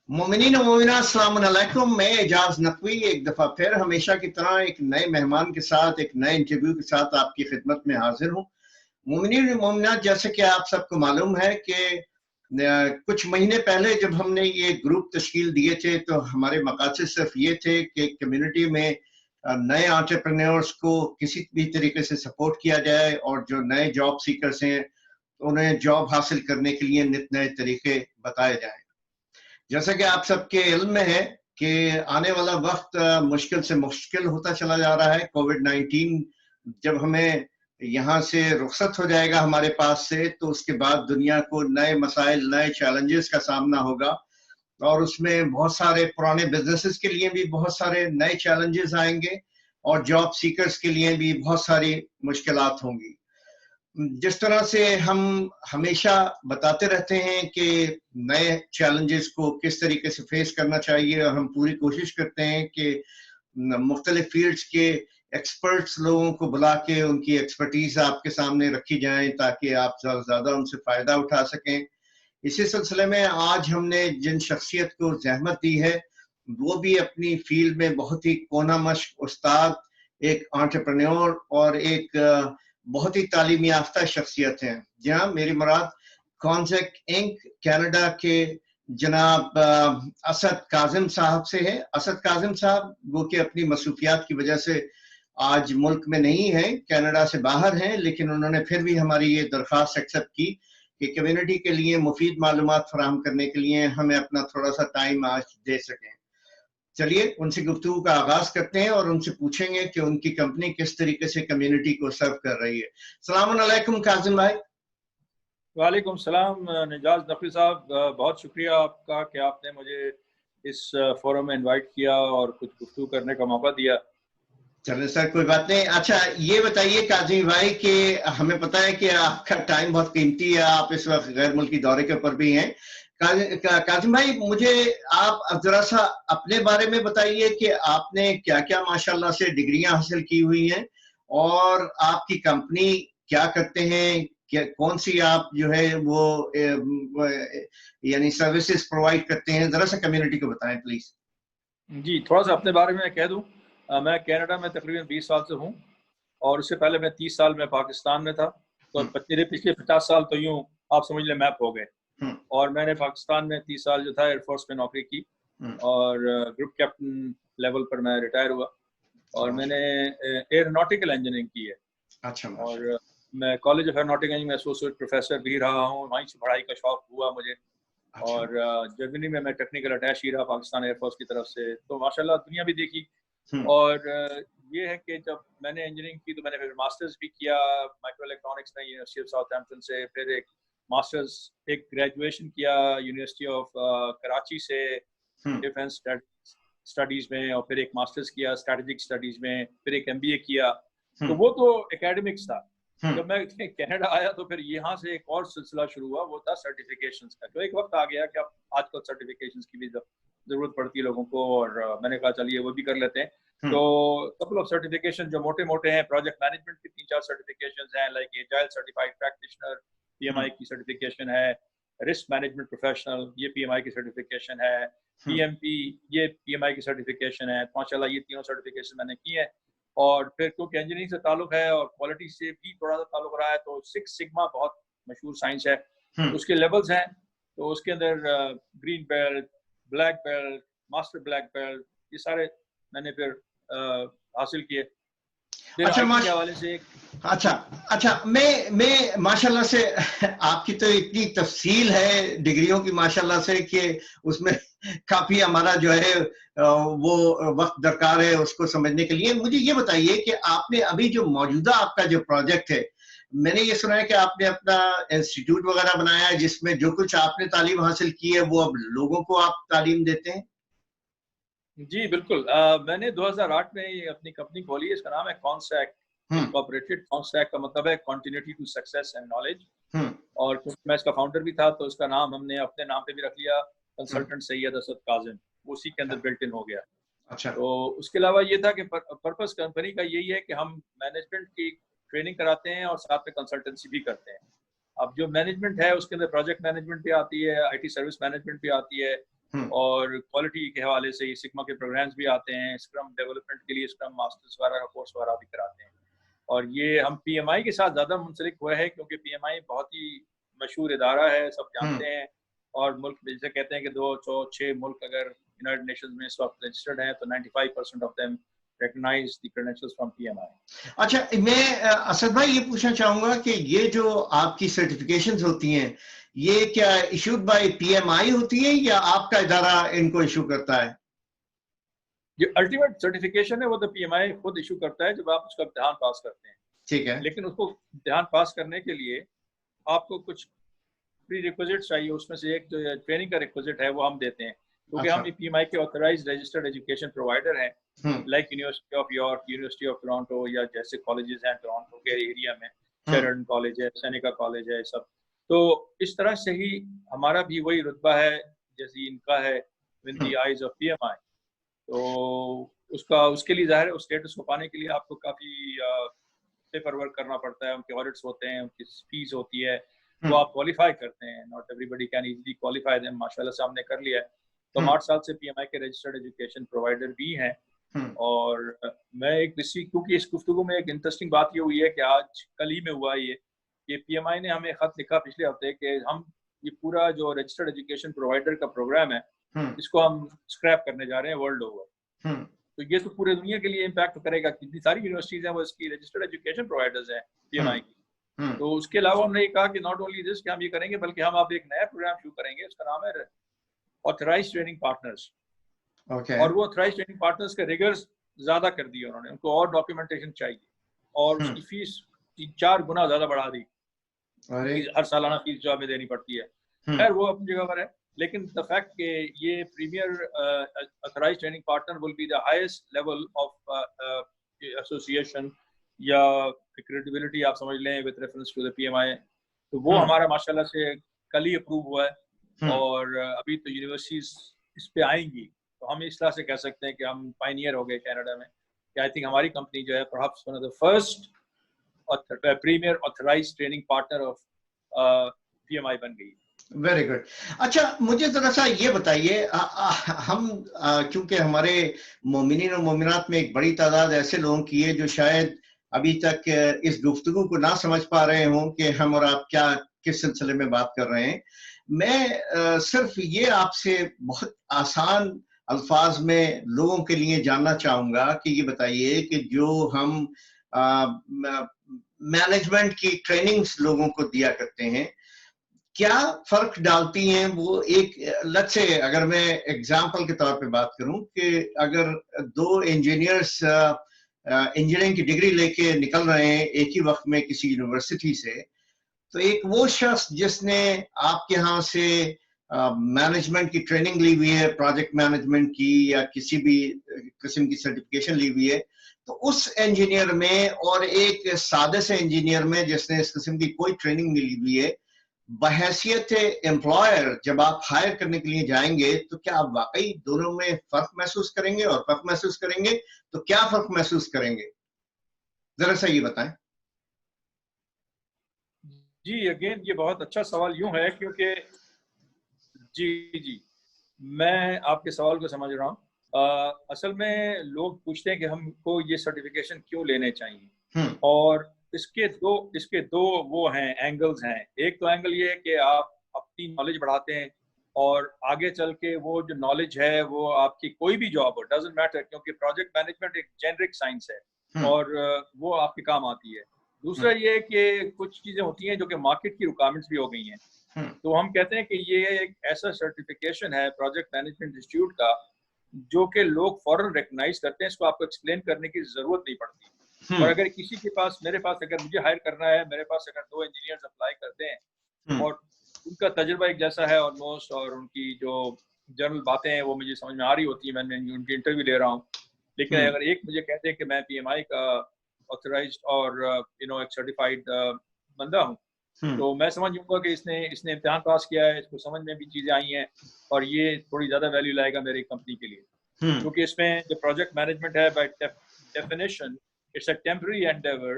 मोमिनीन और मोमिनात अस्सलाम वालेकुम। मैं एजाज नकवी एक दफ़ा फिर हमेशा की तरह एक नए मेहमान के साथ एक नए इंटरव्यू के साथ आपकी खिदमत में हाजिर हूँ। मोमिनीन और मोमिनात, जैसे कि आप सबको मालूम है कि कुछ महीने पहले जब हमने ये ग्रुप तश्कील दिए थे तो हमारे मकासद सिर्फ ये थे कि कम्युनिटी में नए एंटरप्रेन्योर्स को किसी भी तरीके से सपोर्ट किया जाए और जो नए जॉब सीकर्स हैं उन्हें जॉब हासिल करने के लिए नित नए तरीके बताए जाएं। जैसा कि आप सबके इल्म में है कि आने वाला वक्त मुश्किल से मुश्किल होता चला जा रहा है। कोविड-19 जब हमें यहाँ से रुखसत हो जाएगा हमारे पास से, तो उसके बाद दुनिया को नए मसाइल, नए चैलेंजेस का सामना होगा और उसमें बहुत सारे पुराने बिजनेसेस के लिए भी बहुत सारे नए चैलेंजेस आएंगे और जॉब सीकर्स के लिए भी बहुत सारी मुश्किलात होंगी। जिस तरह से हम हमेशा बताते रहते हैं कि नए चैलेंजेस को किस तरीके से फेस करना चाहिए और हम पूरी कोशिश करते हैं कि मुख्तलिफ फील्ड्स के एक्सपर्ट्स लोगों को बुला के उनकी एक्सपर्टीज आपके सामने रखी जाए ताकि आप ज़्यादा से ज़्यादा उनसे फ़ायदा उठा सकें। इसी सिलसिले में आज हमने जिन शख्सियत को जहमत दी है वो भी अपनी फील्ड में बहुत ही कोना मश्क उस्ताद, एक एंटरप्रेन्योर और एक बहुत ही तालीम याफ्ता शख्सियत हैं। जहाँ मेरी मुराद कॉन्सेक इंक कनाडा के जनाब असद काजिम साहब से है। असद काजिम साहब वो कि अपनी मसरूफियात की वजह से आज मुल्क में नहीं है, कनाडा से बाहर हैं, लेकिन उन्होंने फिर भी हमारी ये दरख्वास्त एक्सेप्ट की कि कम्युनिटी के लिए मुफीद मालूमात फराहम करने के लिए हमें अपना थोड़ा सा टाइम आज दे सकें। चलिए उनसे गुफ्तगू का आगाज करते हैं और उनसे पूछेंगे कि उनकी कंपनी किस तरीके से कम्युनिटी को सर्व कर रही है। सलाम अलैकुम काजिम भाई। वालेकुम सलाम निजाज नकवी साहब, बहुत शुक्रिया आपका कि आपने मुझे इस फोरम में इनवाइट किया और कुछ गुफ्तगू करने का मौका दिया। चलिए सर, कोई बात नहीं। अच्छा ये बताइए काजिम भाई कि हमें पता है कि आपका टाइम बहुत कीमती है, आप इस वक्त गैर मुल्की दौरे के ऊपर भी हैं। काजिम भाई, मुझे आप जरा सा अपने बारे में बताइए कि आपने क्या क्या माशाल्लाह से डिग्रियां हासिल की हुई हैं और आपकी कंपनी क्या करते हैं, क्या कौन सी आप जो है वो यानी सर्विसेज प्रोवाइड करते हैं, जरा सा कम्युनिटी को बताएं प्लीज। जी, थोड़ा सा अपने बारे में कह दूं। मैं कनाडा में तकरीबन 20 साल से हूं और उससे पहले मैं 30 साल में पाकिस्तान में था। तो मेरे पिछले 50 साल तो यूं आप समझ लें मैप हो गए। और मैंने पाकिस्तान में 30 साल जो था एयरफोर्स में नौकरी की और ग्रुप कैप्टन लेवल पर मैं रिटायर हुआ और मैंने एयरोनॉटिकल इंजीनियरिंग की है। अच्छा। और मैं कॉलेज ऑफ एयरोनॉटिकल इंजीनियरिंग में एसोसिएट प्रोफेसर भी रहा हूँ, वहीं से पढ़ाई का शौक हुआ मुझे। और जर्मनी में मैं टेक्निकल अटैच ही रहा पाकिस्तान एयरफोर्स की तरफ से, तो माशाल्लाह दुनिया भी देखी। और ये है कि जब मैंने इंजीनियरिंग की तो मैंने फिर मास्टर्स भी किया माइक्रो इलेक्ट्रॉनिक्स में यूनिवर्सिटी ऑफ साउथहैम्पटन से, फिर एक मास्टर्स एक ग्रेजुएशन किया यूनिवर्सिटी ऑफ कराची से डिफेंस स्टडीज में, और फिर एक मास्टर्स किया स्ट्रेटेजिक स्टडीज में, फिर एक एमबीए किया। तो वो तो एकेडमिक्स था। जब मैं कनाडा आया तो फिर यहाँ से एक और सिलसिला शुरू हुआ, वो था सर्टिफिकेशंस का। तो एक वक्त आ गया कि अब आजकल सर्टिफिकेशंस की भी जरूरत पड़ती है लोगों को, और मैंने कहा चलिए वो भी कर लेते हैं। तो कपल ऑफ सर्टिफिकेशन जो मोटे मोटे हैं, प्रोजेक्ट मैनेजमेंट की 3-4 सर्टिफिकेशंस हैं, like agile certified practitioner PMI की सर्टिफिकेशन है, रिस्क मैनेजमेंट प्रोफेशनल ये पीएमआई की सर्टिफिकेशन है, पीएमपी ये पीएमआई की सर्टिफिकेशन है। माशाल्लाह ये तीनों सर्टिफिकेशन मैंने की है। और फिर क्योंकि इंजीनियरिंग से ताल्लुक है और क्वालिटी से भी थोड़ा सा ताल्लुक रहा है, तो 6 सिग्मा बहुत मशहूर साइंस है, उसके लेवल्स हैं। तो उसके अंदर green belt, black belt, master black belt, ये सारे मैंने फिर हासिल किए। फिर अच्छा IT के हवाले से अच्छा मैं माशाल्लाह से आपकी तो इतनी तफसील है डिग्रियों की माशाल्लाह से कि उसमें काफी हमारा जो है वो वक्त दरकार है उसको समझने के लिए। मुझे ये बताइए कि आपने अभी जो मौजूदा आपका जो प्रोजेक्ट है, मैंने ये सुना है कि आपने अपना इंस्टीट्यूट वगैरह बनाया है जिसमें जो कुछ आपने तालीम हासिल की है वो अब लोगों को आप तालीम देते हैं। जी बिल्कुल। मैंने 2008 में ये अपनी कंपनी खोली है, इसका नाम है कॉन्सैक इनकॉर्पोरेटेड। कॉन्सैक का मतलब है continuity to success and knowledge. और क्योंकि मैं इसका फाउंडर भी था तो इसका नाम हमने अपने नाम पे भी रख लिया, कंसल्टेंट सैयद असद काजिम, उसी के अंदर बिल्ट इन हो गया। अच्छा। तो उसके अलावा ये था कि पर्पस कंपनी का यही है कि हम मैनेजमेंट की ट्रेनिंग कराते हैं और साथ में कंसल्टेंसी भी करते हैं। अब जो मैनेजमेंट है उसके अंदर प्रोजेक्ट मैनेजमेंट भी आती है, IT सर्विस मैनेजमेंट भी आती है, اور کوالٹی کے حوالے سے یہ سگما کے پروگرامز بھی آتے ہیں, اسکرم ڈیولپمنٹ کے لیے اسکرم ماسٹرز وغیرہ کا کورس وغیرہ بھی کراتے ہیں. اور یہ ہم پی ایم آئی کے ساتھ زیادہ منسلک ہوئے ہیں کیونکہ پی ایم آئی بہت ہی مشہور ادارہ ہے, سب جانتے ہیں, اور ملک جیسے کہتے ہیں کہ 206 ملک اگر یونائٹڈ نیشنز میں اس وقت رجسٹرڈ ہیں تو 95% of them recognize the credentials from P M I. اچھا, میں اسد بھائی یہ پوچھنا چاہوں گا کہ یہ جو آپ کی سرٹیفکیشنز ہوتی ہیں یہ کیا ایشوڈ بائی پی ایم آئی ہوتی ہیں یا آپ کا ادارہ ان کو ایشو کرتا ہے؟ جو الٹیمیٹ سرٹیفکیشن ہے وہ تو پی ایم آئی خود ایشو کرتا ہے جب آپ اس کا امتحان پاس کرتے ہیں. ٹھیک ہے, لیکن اس کو امتحان پاس کرنے کے لیے آپ کو کچھ پری ریکوزٹ چاہیے, اس میں سے ایک جو ٹریننگ کا ریکوزٹ ہے وہ ہم دیتے ہیں کیونکہ ہم پی ایم آئی کے آتھرائزڈ رجسٹرڈ ایجوکیشن پرووائڈر ہیں, like university of York, university of Toronto, یا جیسے کالجز ہیں ٹورانٹو کے ایریا میں, شیرن کالج ہے, سینیکا کالج ہے, سب. تو اس طرح سے ہی ہمارا بھی وہی رتبہ ہے جیسے ان کا ہے one the eyes of P M I. تو اس کے لیے ظاہر ہے اس اسٹیٹس کو پانے کے لیے آپ کو کافی پیپر ورک کرنا پڑتا ہے, ان کے آڈٹس ہوتے ہیں, ان کی فیس ہوتی ہے, وہ آپ کوالیفائی کرتے ہیں. Not everybody can easily qualify them, ماشاء اللہ سے ہم نے کر لیا ہے. تو ہم 8 سال سے پی ایم آئی کے رجسٹرڈ ایجوکیشن پرووائڈر بھی ہیں. اور میں ایک کیونکہ اس گفتگو میں ایک انٹرسٹنگ بات یہ ہوئی ہے کہ آج کل ہی میں ہوا یہ کہ پی ایم آئی نے ہمیں خط لکھا پچھلے ہفتے کہ ہم یہ پورا جو رجسٹرڈ ایجوکیشن پرووائڈر کا پروگرام ہے اس کو ہم اسکریپ کرنے جا رہے ہیں ورلڈ اوور. تو یہ تو پورے دنیا کے لیے امپیکٹ کرے گا, کتنی ساری یونیورسٹیز ہیں وہ اس کی رجسٹرڈ ایجوکیشن پرووائڈرز ہیں پی ایم آئی کی. تو اس کے علاوہ ہم نے یہ کہا کہ ناٹ اونلی دس کہ ہم یہ کریں گے بلکہ ہم اب ایک نیا پروگرام شروع کریں گے, اس کا نام ہے آتھرائزڈ ٹریننگ پارٹنرز. اور وہ آتھرائزڈ ٹریننگ پارٹنرز کے ریگرز زیادہ کر دیے انہوں نے, ان کو اور ڈاکیومنٹیشن چاہیے اور اس کی فیس 4 گنا زیادہ بڑھا دی, ہر سالانہ فیس جو ہمیں دینی پڑتی ہے. خیر وہ اپنی جگہ پر ہے, لیکن the fact کہ یہ premiere authorized training partner will be the highest level of association یا credibility آپ سمجھ لیں with reference to the PMI, تو وہ ہمارا ماشاءاللہ سے کل ہی اپروو ہوا ہے. اور ابھی تو یونیورسٹیز اس پہ آئیں گی, تو ہم اس طرح سے کہہ سکتے ہیں کہ ہم پائنیئر ہو گئے کینیڈا میں, کہ آئی تھنک ہماری کمپنی جو ہے perhaps one of the first premier authorized training partner of PMI بن گئی. Very good. اچھا مجھے ذرا سا یہ بتائیے, ہم کیونکہ ہمارے مومنین اور مومنات میں ایک بڑی تعداد ایسے لوگوں کی ہے جو شاید ابھی تک اس گفتگو کو نہ سمجھ پا رہے ہوں کہ ہم اور آپ کیا کس سلسلے میں بات کر رہے ہیں. میں صرف یہ آپ سے بہت آسان الفاظ میں لوگوں کے لیے جاننا چاہوں گا کہ یہ بتائیے کہ جو ہم مینجمنٹ کی ٹریننگز لوگوں کو دیا کرتے ہیں کیا فرق ڈالتی ہیں وہ؟ ایک لیٹس سے اگر میں ایگزامپل کے طور پہ بات کروں کہ اگر 2 انجینئرس انجینئرنگ کی ڈگری لے کے نکل رہے ہیں ایک ہی وقت میں کسی یونیورسٹی سے, تو ایک وہ شخص جس نے آپ کے ہاں سے مینجمنٹ کی ٹریننگ لی ہوئی ہے, پروجیکٹ مینجمنٹ کی یا کسی بھی قسم کی سرٹیفکیشن لی ہوئی ہے, تو اس انجینئر میں اور ایک سادے سے انجینئر میں جس نے اس قسم کی کوئی ٹریننگ نہیں لی ہوئی ہے, بحیثیت امپلائر جب آپ ہائر کرنے کے لیے جائیں گے تو کیا آپ واقعی دونوں میں فرق محسوس کریں گے؟ اور فرق محسوس کریں گے تو کیا فرق محسوس کریں گے؟ ذرا سا یہ بتائیں. جی اگین یہ بہت اچھا سوال یوں ہے کیونکہ جی میں آپ کے سوال کو سمجھ رہا ہوں. اصل میں لوگ پوچھتے ہیں کہ ہم کو یہ سرٹیفکیشن کیوں لینے چاہیے, اور اس کے دو وہ ہیں اینگلز ہیں. ایک تو اینگل یہ ہے کہ آپ اپنی نالج بڑھاتے ہیں اور آگے چل کے وہ جو نالج ہے وہ آپ کی کوئی بھی جاب ہو ڈزنٹ میٹر, کیونکہ پروجیکٹ مینجمنٹ ایک جینرک سائنس ہے اور وہ آپ کے کام آتی ہے. دوسرا یہ کہ کچھ چیزیں ہوتی ہیں جو کہ مارکیٹ کی ریکوائرمنٹس بھی ہو گئی ہیں, تو ہم کہتے ہیں کہ یہ ایک ایسا سرٹیفکیشن ہے پروجیکٹ مینجمنٹ انسٹیٹیوٹ کا جو کہ لوگ فوراً ریکگنائز کرتے ہیں, اس کو آپ کو ایکسپلین کرنے کی ضرورت نہیں پڑتی. اور اگر کسی کے پاس میرے پاس اگر مجھے ہائر کرنا ہے, میرے پاس اگر 2 انجینئرز اپلائی کرتے ہیں اور ان کا تجربہ ایک جیسا ہے آلموسٹ, اور ان کی جو جنرل باتیں ہیں وہ مجھے سمجھ میں آ رہی ہوتی ہیں, میں ان کی انٹرویو لے رہا ہوں, لیکن اگر ایک مجھے کہتے ہیں کہ میں پی ایم آئی کا آتھرائزڈ اور ایک سرٹیفائڈ بندہ ہوں, تو میں سمجھ جاؤں گا کہ اس نے امتحان پاس کیا ہے, اس کو سمجھ میں بھی چیزیں آئی ہیں اور یہ تھوڑی زیادہ ویلیو لائے گا میری کمپنی کے لیے. کیونکہ اس میں جو پروجیکٹ مینجمنٹ ہے by definition it's a temporary endeavor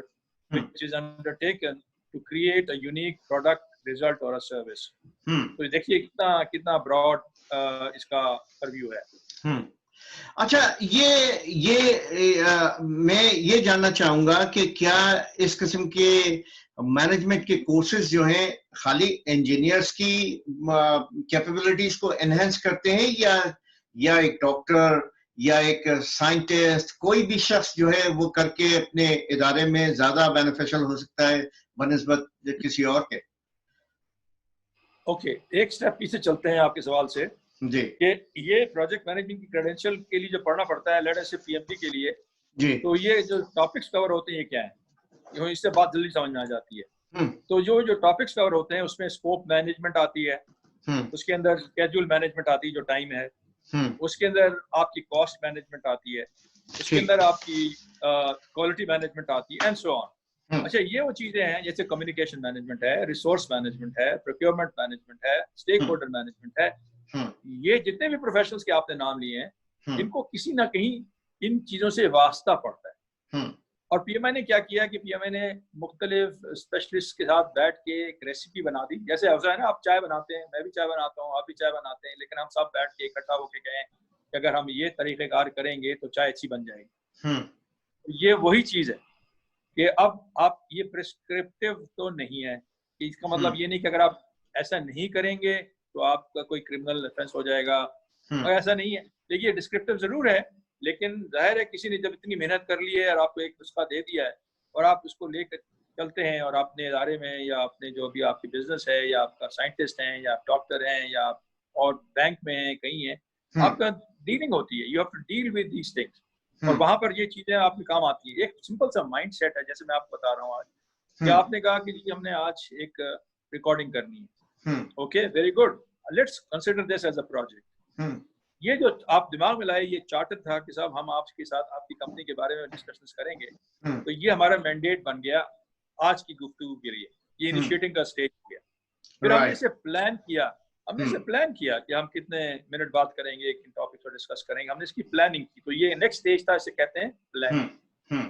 which is undertaken to create a unique product result or a service. तो देखिए कितना broad इसका purview है. अच्छा, मैं ये जानना चाहूंगा कि क्या इस किस्म के मैनेजमेंट के कोर्सेज जो हैं खाली इंजीनियर्स की कैपेबिलिटीज को एनहेंस करते हैं, या एक डॉक्टर या एक साइंटिस्ट, कोई भी शख्स जो है वो करके अपने इदारे में ज्यादा बेनिफिशियल हो सकता है बनिस्बत किसी और के? ओके, एक स्टेप पीछे चलते हैं आपके सवाल से जी, कि ये प्रोजेक्ट मैनेजमेंट की क्रेडेंशियल के लिए जो पढ़ना पड़ता है, लेट अस से पीएमडी के लिए जी, तो ये जो टॉपिक्स कवर होते हैं ये क्या है, इससे बात जल्दी समझ में आ जाती है. तो जो टॉपिक्स कवर होते हैं उसमें स्कोप मैनेजमेंट आती है, उसके अंदर स्केड्यूल मैनेजमेंट आती है जो टाइम है, उसके अंदर आपकी कॉस्ट मैनेजमेंट आती है, उसके अंदर आपकी क्वालिटी मैनेजमेंट आती है एंड सो ऑन. अच्छा, ये वो चीजें हैं जैसे कम्युनिकेशन मैनेजमेंट है, रिसोर्स मैनेजमेंट है, प्रोक्योरमेंट मैनेजमेंट है, स्टेक होल्डर मैनेजमेंट है. ये जितने भी प्रोफेशनल्स के आपने नाम लिए हैं इनको किसी ना कहीं इन चीजों से वास्ता पड़ता है. और पीएमआई ने क्या किया कि पीएमआई ने मुख्तलिफ स्पेशलिस्ट के साथ बैठ के एक रेसिपी बना दी. जैसे ऐसा है ना, आप चाय बनाते हैं, मैं भी चाय बनाता हूँ, आप भी चाय बनाते हैं, लेकिन हम सब बैठ के इकट्ठा होके कहें कि अगर हम ये तरीक़ेकार करेंगे तो चाय अच्छी बन जाएगी. ये वही चीज है कि अब आप ये प्रिस्क्रिप्टिव तो नहीं है कि इसका मतलब ये नहीं कि अगर आप ऐसा नहीं करेंगे तो आपका कोई क्रिमिनल ऑफेंस हो जाएगा, और ऐसा नहीं है. देखिए, डिस्क्रिप्टिव जरूर है, लेकिन जाहिर है किसी ने जब इतनी मेहनत कर ली है और आपको एक नुस्खा दे दिया है और आप उसको लेकर चलते हैं और अपने इदारे में या अपने जो भी आपकी बिजनेस है या आपका साइंटिस्ट हैं या आप डॉक्टर हैं या आप और बैंक में हैं, कहीं हैं, आपका डीलिंग होती है. You have to deal with these things और वहां पर ये चीजें आपके काम आती है. एक सिंपल सा माइंड सेट है, जैसे मैं आपको बता रहा हूँ आज कि आपने कहा कि जी हमने आज एक रिकॉर्डिंग करनी है. Okay, very good, let's consider this as a project. ये जो आप दिमाग में लाए ये चार्टर था कि साहब हम आपके साथ आपकी कंपनी के बारे में डिस्कशन करेंगे, तो ये हमारा मैंडेट बन गया आज की गुफ्तगू के लिए. ये इनिशिएटिंग का स्टेज हो गया. फिर हमने इसे प्लान किया, कि हम कितने मिनट बात करेंगे, किन टॉपिक पर डिस्कस करेंगे. हमने इसकी प्लानिंग की. तो ये नेक्स्ट स्टेज था, इसे कहते हैं प्लानिंग.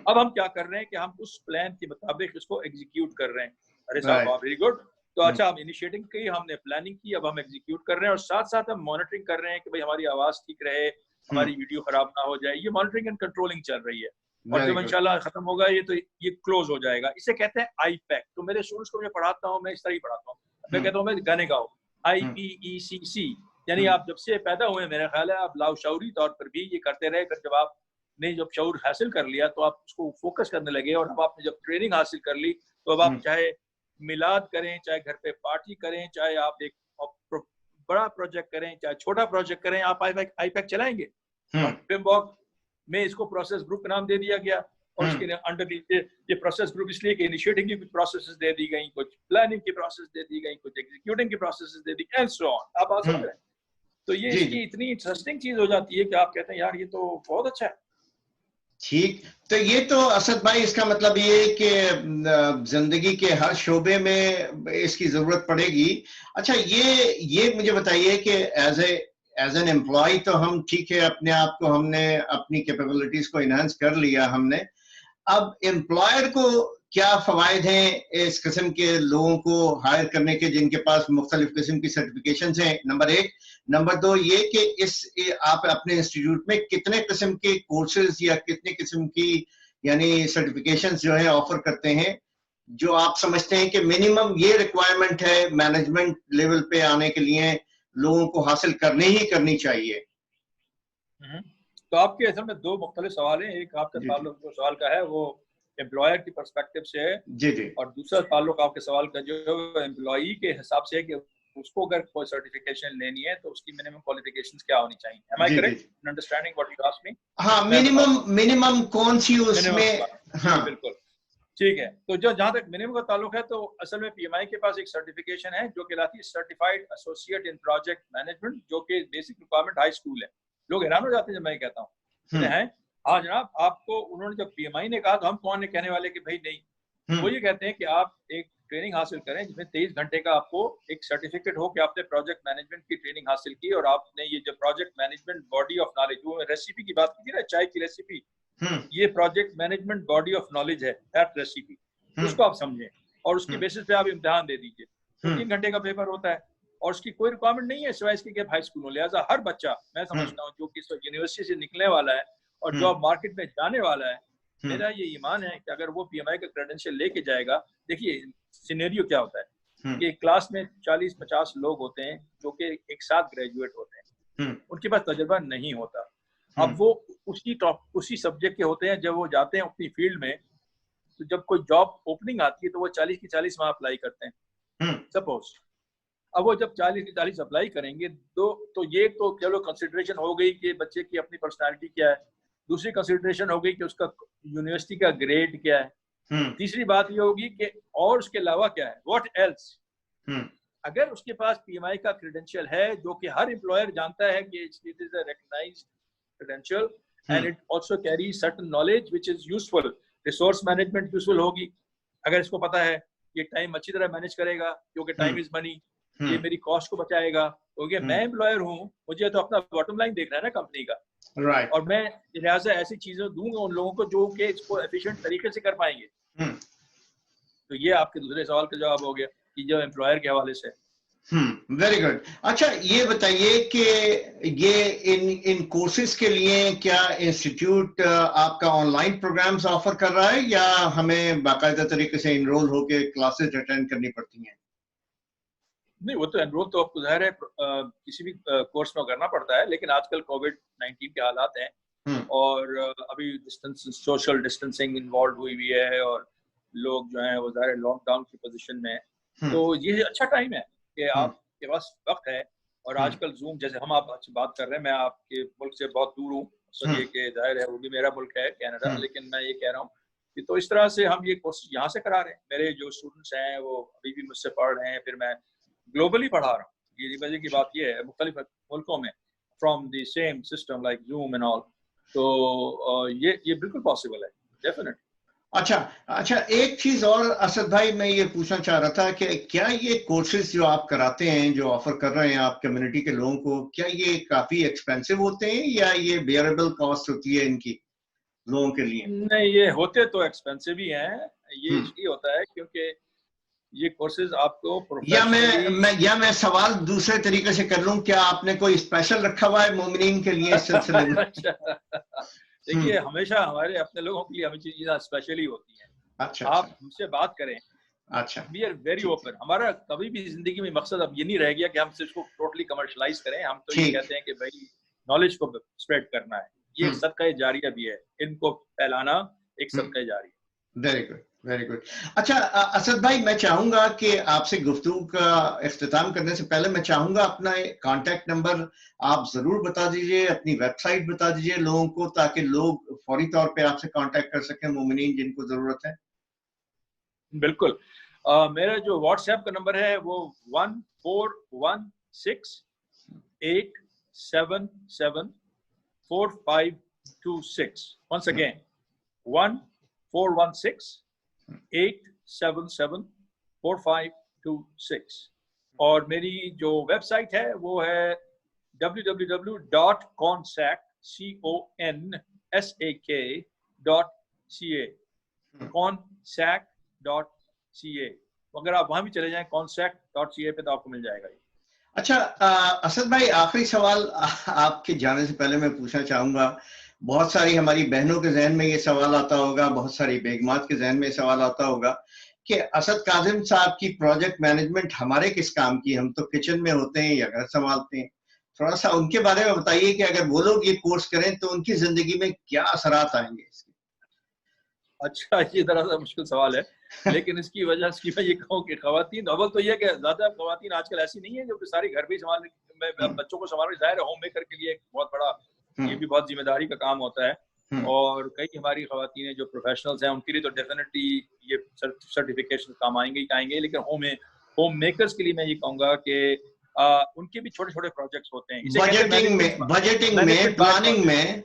अब हम क्या कर रहे हैं कि हम उस प्लान के मुताबिक इसको एग्जीक्यूट कर रहे हैं. अरे साहब, वेरी गुड. तो अच्छा, हम इनिशिएटिंग की, हमने प्लानिंग की, अब हम एग्जीक्यूट कर रहे हैं और साथ साथ हम मॉनिटरिंग कर रहे हैं कि भाई हमारी आवाज ठीक रहे, हमारी वीडियो खराब ना हो जाए. ये मॉनिटरिंग एंड कंट्रोलिंग चल रही है और जब इंशाल्लाह खत्म होगा ये तो ये क्लोज हो जाएगा. इसे कहते हैं IPEC. तो मेरे स्टूडेंट्स को मैं पढ़ाता हूँ, मैं इस तरह ही पढ़ाता हूँ. मैं कहता हूँ मैं गाने गाओ, IPECC, यानी आप जब से पैदा हुए मेरा ख्याल है आप लाशऊरी तौर पर भी ये करते रहे. फिर जब आपने जब शऊर हासिल कर लिया तो आप उसको फोकस करने लगे और अब आपने जब ट्रेनिंग हासिल कर ली तो अब आप चाहे मिलाद करें, चाहे घर पे पार्टी करें, चाहे आप एक बड़ा प्रोजेक्ट करें, चाहे छोटा प्रोजेक्ट करें, आप IPEC चलाएंगे. पिमबॉक में इसको प्रोसेस ग्रुप का नाम दे दिया गया और उसके अंडर ये प्रोसेस ग्रुप इसलिए कि इनिशिएटिंग की कुछ प्रोसेसेस दे दी गई, कुछ प्लानिंग की प्रोसेस दे दी गई, कुछ एग्जीक्यूटिंग की processes they the and so on. आप बात समझ रहे हैं? तो ये इसकी इतनी इंटरेस्टिंग चीज हो जाती है कि आप कहते हैं यार ये तो बहुत अच्छा है. ठीक. तो ये तो असद भाई इसका मतलब ये है कि जिंदगी के हर शोबे में इसकी जरूरत पड़ेगी. अच्छा, ये मुझे बताइए कि एज एन एम्प्लॉय तो हम ठीक है, अपने आप को हमने अपनी कैपेबिलिटीज को इनहांस कर लिया हमने. अब एम्प्लॉयर को क्या फवायद हैं इस किस्म के लोगों को हायर करने के जिनके पास मुख्तलिफ किस्म की सर्टिफिकेशंस हैं? नंबर 1. नंबर 2 ये कि आप अपने इंस्टीट्यूट में कितने किस्म के कोर्सेज या कितने किस्म की यानी सर्टिफिकेशंस जो है ऑफर करते हैं जो आप समझते हैं कि मिनिमम ये रिक्वायरमेंट है मैनेजमेंट लेवल पे आने के लिए लोगों को हासिल करनी ही करनी चाहिए? तो आपके असल में दो मुख्तलिफ सवाल हैं. एक आपका ताल्लुक जो सवाल का है वो एम्प्लॉयर की पर्सपेक्टिव से है जी, और दूसरा ताल्लुक आपके सवाल का जो एम्प्लॉई के हिसाब से है कि उसको अगर कोई सर्टिफिकेशन लेनी है तो उसकी मिनिमम क्वालिफिकेशंस क्या होनी चाहिए. Am I correct in understanding what you asked me? हाँ, मिनिमम कौन सी उसमें? हाँ, बिल्कुल ठीक है. तो जो जहाँ तक मिनिमम का ताल्लुक है तो असल में पीएमआई के पास एक सर्टिफिकेशन है जो कहलाती है सर्टिफाइड एसोसिएट इन प्रोजेक्ट मैनेजमेंट, जो कि बेसिक रिक्वायरमेंट हाई स्कूल है. लोग हैरान हो जाते हैं जब मैं कहता हूँ हैं हाँ जनाब, आपको उन्होंने जब पीएमआई ने कहा तो हम कौन है कहने वाले कि भाई नहीं. वो ये कहते हैं कि आप एक ट्रेनिंग हासिल करें जिसमें 23 घंटे का आपको एक सर्टिफिकेट हो कि आपने प्रोजेक्ट मैनेजमेंट की ट्रेनिंग हासिल की और आपने ये जो project management body of knowledge, वो रेसिपी की बात की थी ना, चाय की रेसिपी, ये project management body of knowledge है, दैट रेसिपी, उसको आप समझें और उसकी बेसिस पे आप इम्तिहान दे दीजिए. तो 3 घंटे का पेपर होता है और उसकी कोई रिक्वायरमेंट नहीं है सिवाय इसके कि हाई स्कूल हो। लिहाजा हर बच्चा मैं समझता हूँ जो कि इस यूनिवर्सिटी से निकलने वाला है और जॉब मार्केट में जाने वाला है, मेरा ये ईमान है कि अगर वो PMI का क्रेडेंशियल लेके जाएगा, देखिए सिनेरियो क्या होता है कि क्लास में 40-50 लोग होते हैं जो कि एक साथ ग्रेजुएट होते हैं, उनके पास तजुर्बा नहीं होता। अब वो उसी सब्जेक्ट के होते हैं, जब वो जाते हैं अपनी फील्ड में, तो जब कोई जॉब ओपनिंग आती है तो वो 40 की 40 वहाँ अप्लाई करते हैं सपोज। अब वो जब 40 की 40 अप्लाई करेंगे तो ये तो चलो कंसिडरेशन हो गई कि बच्चे की अपनी पर्सनालिटी क्या है, दूसरी कंसिडरेशन हो गई कि उसका यूनिवर्सिटी का ग्रेड क्या है, तीसरी बात ये होगी कि और उसके अलावा क्या है, व्हाट एल्स। अगर उसके पास PMI का क्रेडेंशियल है जो कि हर एम्प्लॉयर जानता है कि it is a recognized credential and it also carries certain knowledge which is useful, resource management useful होगी, अगर इसको पता है ये टाइम अच्छी तरह मैनेज करेगा क्योंकि टाइम इज मनी, ये मेरी कॉस्ट को बचाएगा, क्योंकि मैं एम्प्लॉयर हूँ, मुझे तो अपना बॉटम लाइन देखना है ना कंपनी का, राइट, और मैं लिहाजा ऐसी चीजें दूंगा उन लोगों को जो कि इसको एफिशिएंट तरीके से कर पाएंगे। तो ये आपके दूसरे सवाल का जवाब हो गया कि जो एम्प्लॉयर के हवाले से। Very good. अच्छा ये बताइए कि ये इन कोर्सेज के लिए क्या इंस्टीट्यूट आपका ऑनलाइन प्रोग्राम्स ऑफर कर रहा है या हमें बाकायदा तरीके से इनरोल होके क्लासेस अटेंड करनी पड़ती हैं? नहीं, वो तो एनरोल तो आपको ज़ाहिर है किसी भी कोर्स में करना पड़ता है, लेकिन आजकल कोविड-19 के हालात हैं और अभी सोशल डिस्टेंसिंग इन्वॉल्व हुई है और लोग जो हैं वो ज़ाहिर है लॉकडाउन की पोजीशन में है, तो ये अच्छा टाइम है कि आपके पास वक्त है। और आजकल जूम, जैसे हम आप अच्छी बात कर रहे हैं, मैं आपके मुल्क से बहुत दूर हूँ, ये कि ज़ाहिर है वो भी मेरा मुल्क है कनाडा, लेकिन मैं ये कह रहा हूँ कि तो इस तरह से हम ये कोर्स यहाँ से करा रहे हैं। मेरे जो स्टूडेंट्स हैं वो अभी भी मुझसे पढ़ रहे हैं, फिर मैं ग्लोबली पढ़ा रहा हूँ। ये वजह की बात ये है, मुख्तलिफ मुल्कों में from the same system like zoom and all, तो ये बिल्कुल पॉसिबल है, डेफिनेटली। अच्छा, एक चीज और असद भाई मैं ये पूछना चाह रहा था कि क्या ये कोर्सेज जो आप कराते हैं, जो ऑफर कर रहे हैं आप कम्युनिटी के लोगों को, क्या ये काफी एक्सपेंसिव होते हैं या ये बेयरेबल कॉस्ट होती है इनकी लोगों के लिए? नहीं, ये होते तो एक्सपेंसिव ही हैं। ये इसलिए होता है क्योंकि ये कोर्सेज आपको प्रोफेशनली या मैं सवाल दूसरे तरीके से कर लूं, क्या आपने कोई स्पेशल रखा हुआ है मोमिनीन के लिए इस सिलसिले में? देखिए, हमेशा हमारे अपने लोगों के लिए हमें चीजें स्पेशली होती हैं। अच्छा, आप हमसे बात करें, अच्छा, वी आर वेरी ओपन। हमारा कभी भी जिंदगी में मकसद अब ये नहीं रह गया कि हम इसको टोटली कमर्शलाइज करें। हम तो ये कहते हैं कि भाई नॉलेज को स्प्रेड करना है, ये एक सदका जारिया भी है, इनको फैलाना एक सदका जारिया। Very good, very good. अच्छा असद भाई, मैं चाहूंगा कि आपसे गुफ्तगू का इख्तिताम करने से पहले मैं चाहूंगा अपना कांटेक्ट नंबर आप जरूर बता दीजिए, अपनी वेबसाइट बता दीजिए लोगों को, ताकि लोग फौरी तौर पे आपसे कांटेक्ट कर सकें, मोमिनीन जिनको जरूरत है। बिल्कुल। मेरा जो व्हाट्सएप का नंबर है वो 1416-877-4526। once again 1416-877-4526। और मेरी जो वेबसाइट है वो है www.consac.ca consac.ca। अगर आप वहां भी चले जाएं consac.ca पे तो आपको मिल जाएगा। अच्छा असद भाई, आखिरी सवाल आपके जाने से पहले मैं पूछना चाहूंगा, बहुत सारी हमारी बहनों के जहन में ये सवाल आता होगा, बहुत सारी बेगमात के जहन में सवाल आता होगा कि असद काजिम साहब की प्रोजेक्ट मैनेजमेंट हमारे किस काम की, हम तो किचन में होते हैं या घर संभालते हैं। थोड़ा सा उनके बारे में बताइए कि अगर वो लोग ये कोर्स करें तो उनकी जिंदगी में क्या असरात आएंगे इसके? अच्छा, ये दरअसल मुश्किल सवाल है, लेकिन इसकी वजह से मैं ये कहूँ कि खवातीन, अव्वल तो ये कि ज्यादा खवातीन आजकल ऐसी नहीं है जो कि सारी घर भी संभाल, बच्चों को संभाल रही। जाहिर है होम मेकर के लिए एक बहुत बड़ा ये भी बहुत जिम्मेदारी का काम होता है, और कई हमारी खवातीन जो प्रोफेशनल्स हैं उनके लिए तो डेफिनेटली ये सर्टिफिकेशन काम आएंगे ही आएंगे, लेकिन होम मेकर्स के लिए मैं ये कहूँगा कि उनके भी छोटे छोटे प्रोजेक्ट्स होते हैं। बजटिंग में प्लानिंग में,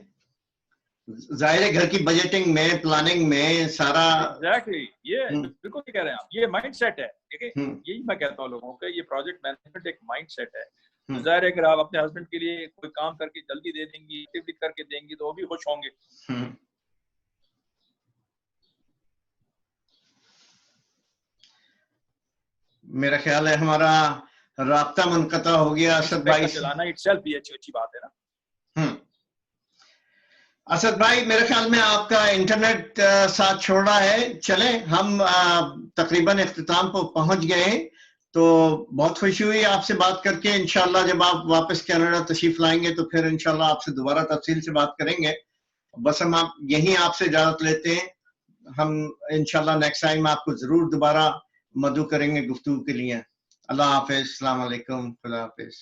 जाहिर है घर की बजटिंग में प्लानिंग में सारा एग्जैक्टली ये बिल्कुल कह रहे हैं आप, ये माइंडसेट है। देखिए, यही मैं कहता हूँ लोगों को, ये प्रोजेक्ट मैनेजमेंट एक माइंडसेट है। जाहिर है अगर आप अपने हस्बैंड के लिए कोई काम करके जल्दी दे देंगी, एक्टिविटी करके देंगी, तो वो भी खुश होंगे। میرا خیال ہے ہمارا رابطہ منقطع ہو گیا اسد بھائی چلانا itself بھی اچھی بات ہے نا. اسد بھائی میرے خیال میں آپ کا انٹرنیٹ ساتھ چھوڑ رہا ہے. چلیں ہم تقریباً اختتام پر پہنچ گئے ہیں. تو بہت خوشی ہوئی آپ سے بات کر کے. انشاءاللہ جب آپ واپس کینیڈا تشریف لائیں گے تو پھر انشاءاللہ آپ سے دوبارہ تفصیل سے بات کریں گے. بس ہم یہیں آپ سے اجازت لیتے ہیں. ہم انشاءاللہ نیکسٹ ٹائم آپ کو ضرور دوبارہ مدعو کریں گے گفتگو کے لیے. اللہ حافظ. السلام علیکم. خدا حافظ.